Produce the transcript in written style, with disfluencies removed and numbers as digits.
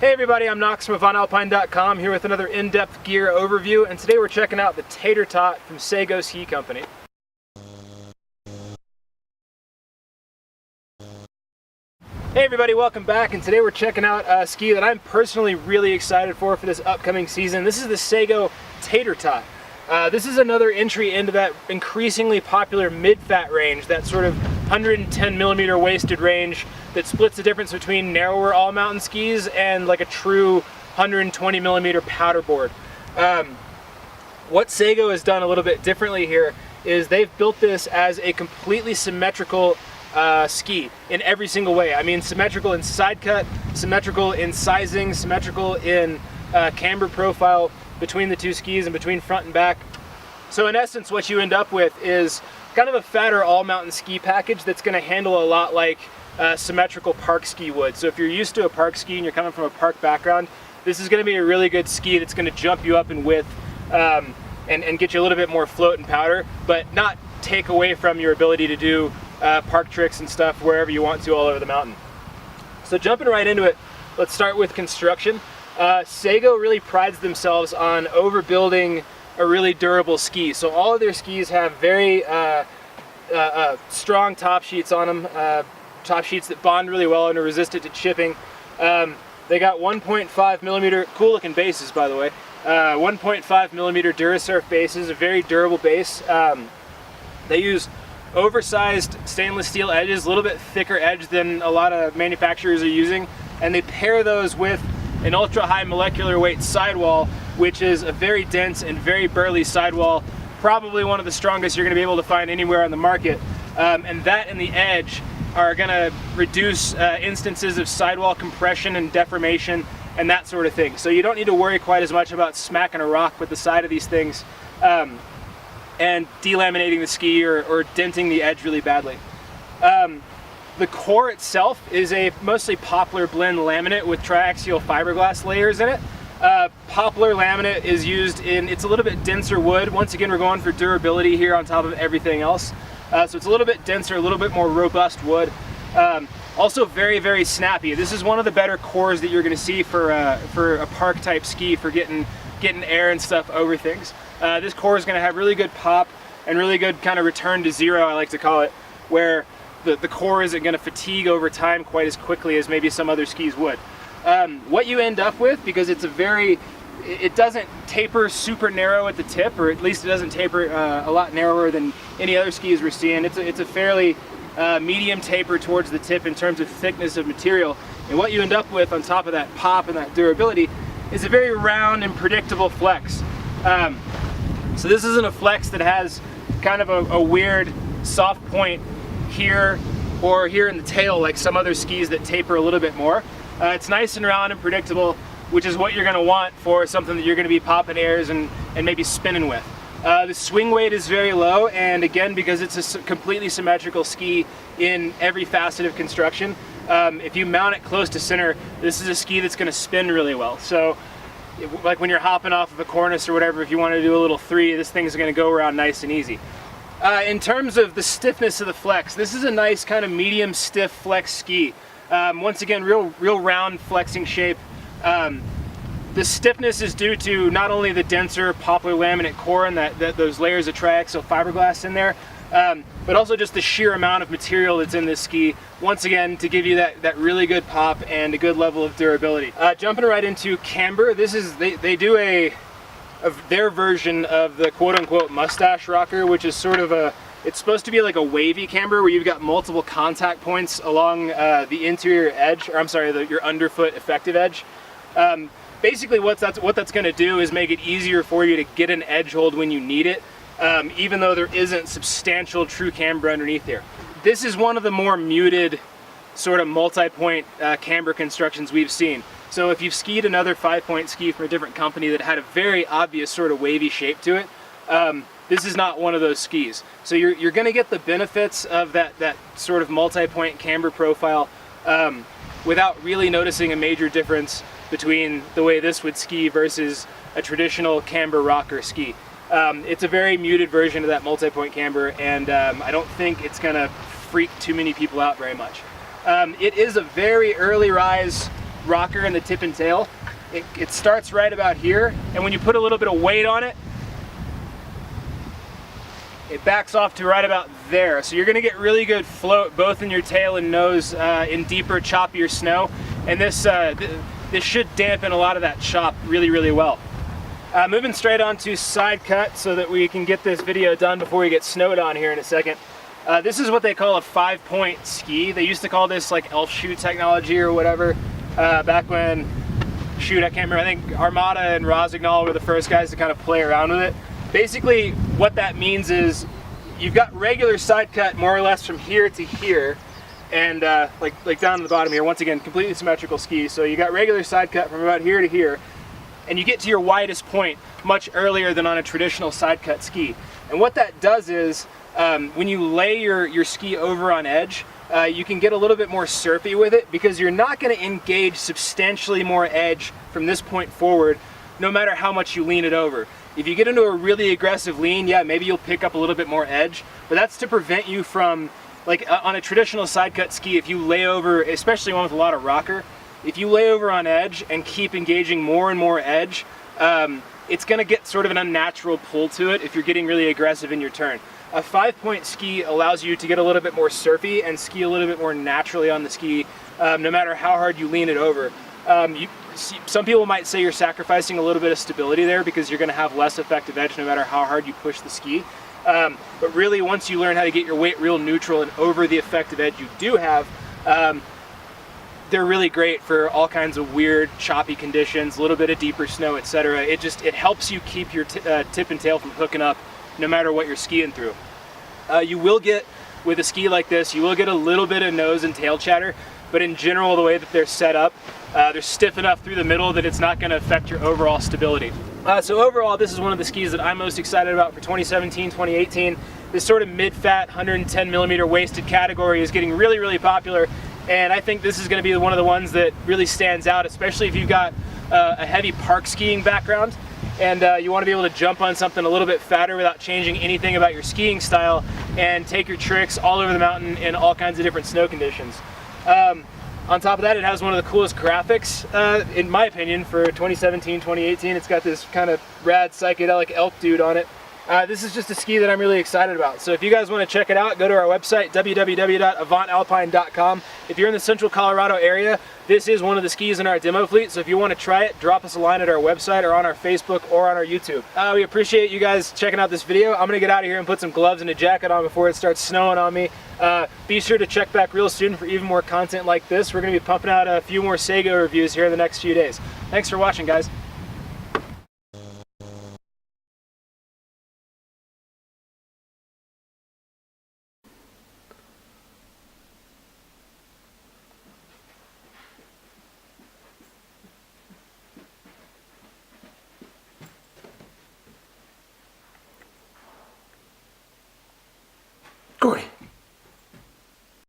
Hey everybody, I'm Knox from VonAlpine.com here with another in-depth gear overview, and today we're checking out the Tater Tot from Sego Ski Company. Hey everybody, welcome back, and today we're checking out a ski that I'm personally really excited for this upcoming season. This is the Sego Tater Tot. This is another entry into that increasingly popular mid-fat range, that sort of 110 millimeter waisted range that splits the difference between narrower all-mountain skis and like a true 120 millimeter powder board. What Sego has done a little bit differently here is they've built this as a completely symmetrical ski in every single way. I mean, symmetrical in side cut, symmetrical in sizing, symmetrical in camber profile between the two skis and between front and back. So in essence, what you end up with is kind of a fatter all-mountain ski package that's going to handle a lot like symmetrical park ski would. So if you're used to a park ski and you're coming from a park background, this is going to be a really good ski that's going to jump you up in width and get you a little bit more float and powder, but not take away from your ability to do park tricks and stuff wherever you want to all over the mountain. So jumping right into it, let's start with construction. Sego really prides themselves on overbuilding a really durable ski. So all of their skis have very strong top sheets on them, top sheets that bond really well and are resistant to chipping. They got 1.5 millimeter, cool looking bases by the way, 1.5 millimeter Durasurf bases, a very durable base. They use oversized stainless steel edges, a little bit thicker edge than a lot of manufacturers are using, and they pair those with an ultra high molecular weight sidewall, which is a very dense and very burly sidewall, probably one of the strongest you're going to be able to find anywhere on the market. And that and the edge are going to reduce instances of sidewall compression and deformation and that sort of thing. So you don't need to worry quite as much about smacking a rock with the side of these things and delaminating the ski or denting the edge really badly. The core itself is a mostly poplar blend laminate with triaxial fiberglass layers in it. Poplar laminate is used in, it's a little bit denser wood. Once again, we're going for durability here on top of everything else. So it's a little bit denser, a little bit more robust wood. Also very, very snappy. This is one of the better cores that you're going to see for a park type ski for getting air and stuff over things. This core is going to have really good pop and really good kind of return to zero, I like to call it, where the core isn't going to fatigue over time quite as quickly as maybe some other skis would. What you end up with, because it's it doesn't taper super narrow at the tip, or at least it doesn't taper a lot narrower than any other skis we're seeing. It's a fairly medium taper towards the tip in terms of thickness of material. And what you end up with on top of that pop and that durability is a very round and predictable flex. So this isn't a flex that has kind of a weird soft point here or here in the tail like some other skis that taper a little bit more. It's nice and round and predictable, which is what you're going to want for something that you're going to be popping airs and maybe spinning with. The swing weight is very low, and again, because it's a completely symmetrical ski in every facet of construction, if you mount it close to center, this is a ski that's going to spin really well. So like when you're hopping off of a cornice or whatever, if you want to do a little three, this thing's going to go around nice and easy. In terms of the stiffness of the flex, this is a nice kind of medium stiff flex ski. Once again, real round flexing shape. The stiffness is due to not only the denser poplar laminate core and those layers of triaxial fiberglass in there, but also just the sheer amount of material that's in this ski, once again, to give you that really good pop and a good level of durability. Jumping right into Camber, they do their version of the quote-unquote mustache rocker, which is sort of it's supposed to be like a wavy camber where you've got multiple contact points along the interior edge, or I'm sorry, your underfoot effective edge. Basically what that's going to do is make it easier for you to get an edge hold when you need it, even though there isn't substantial true camber underneath here. This is one of the more muted sort of multi-point camber constructions we've seen. So if you've skied another 5-point ski from a different company that had a very obvious sort of wavy shape to it, this is not one of those skis. So you're going to get the benefits of that sort of multi-point camber profile without really noticing a major difference between the way this would ski versus a traditional camber rocker ski. It's a very muted version of that multi-point camber, and I don't think it's going to freak too many people out very much. It is a very early rise rocker and the tip and tail, it starts right about here, and when you put a little bit of weight on it, it backs off to right about there. So you're gonna get really good float both in your tail and nose in deeper, choppier snow. And this should dampen a lot of that chop really, really well. Moving straight on to side cut so that we can get this video done before we get snowed on here in a second. This is what they call a 5-point ski. They used to call this like elf shoe technology or whatever back when, shoot, I can't remember, I think Armada and Rosignol were the first guys to kind of play around with it. Basically, what that means is you've got regular side cut more or less from here to here, and like down to the bottom here, once again, completely symmetrical ski. So you got regular side cut from about here to here, and you get to your widest point much earlier than on a traditional side cut ski. And what that does is, when you lay your ski over on edge, you can get a little bit more surfy with it because you're not going to engage substantially more edge from this point forward, no matter how much you lean it over. If you get into a really aggressive lean, yeah, maybe you'll pick up a little bit more edge, but that's to prevent you from, like on a traditional side cut ski, if you lay over, especially one with a lot of rocker, if you lay over on edge and keep engaging more and more edge, it's gonna get sort of an unnatural pull to it if you're getting really aggressive in your turn. A 5-point ski allows you to get a little bit more surfy and ski a little bit more naturally on the ski, no matter how hard you lean it over. Some people might say you're sacrificing a little bit of stability there because you're going to have less effective edge no matter how hard you push the ski. But really, once you learn how to get your weight real neutral and over the effective edge you do have, they're really great for all kinds of weird, choppy conditions, a little bit of deeper snow, etc. It helps you keep your tip and tail from hooking up no matter what you're skiing through. You will get, with a ski like this, you will get a little bit of nose and tail chatter, but in general, the way that they're set up, they're stiff enough through the middle that it's not going to affect your overall stability. So overall, this is one of the skis that I'm most excited about for 2017, 2018. This sort of mid-fat, 110 millimeter waisted category is getting really, really popular, and I think this is going to be one of the ones that really stands out, especially if you've got a heavy park skiing background and you want to be able to jump on something a little bit fatter without changing anything about your skiing style and take your tricks all over the mountain in all kinds of different snow conditions. On top of that, it has one of the coolest graphics, in my opinion, for 2017, 2018. It's got this kind of rad psychedelic elk dude on it. This is just a ski that I'm really excited about. So if you guys want to check it out, go to our website, www.avantalpine.com. If you're in the central Colorado area, this is one of the skis in our demo fleet. So if you want to try it, drop us a line at our website or on our Facebook or on our YouTube. We appreciate you guys checking out this video. I'm going to get out of here and put some gloves and a jacket on before it starts snowing on me. Be sure to check back real soon for even more content like this. We're going to be pumping out a few more Sego reviews here in the next few days. Thanks for watching, guys. Corey.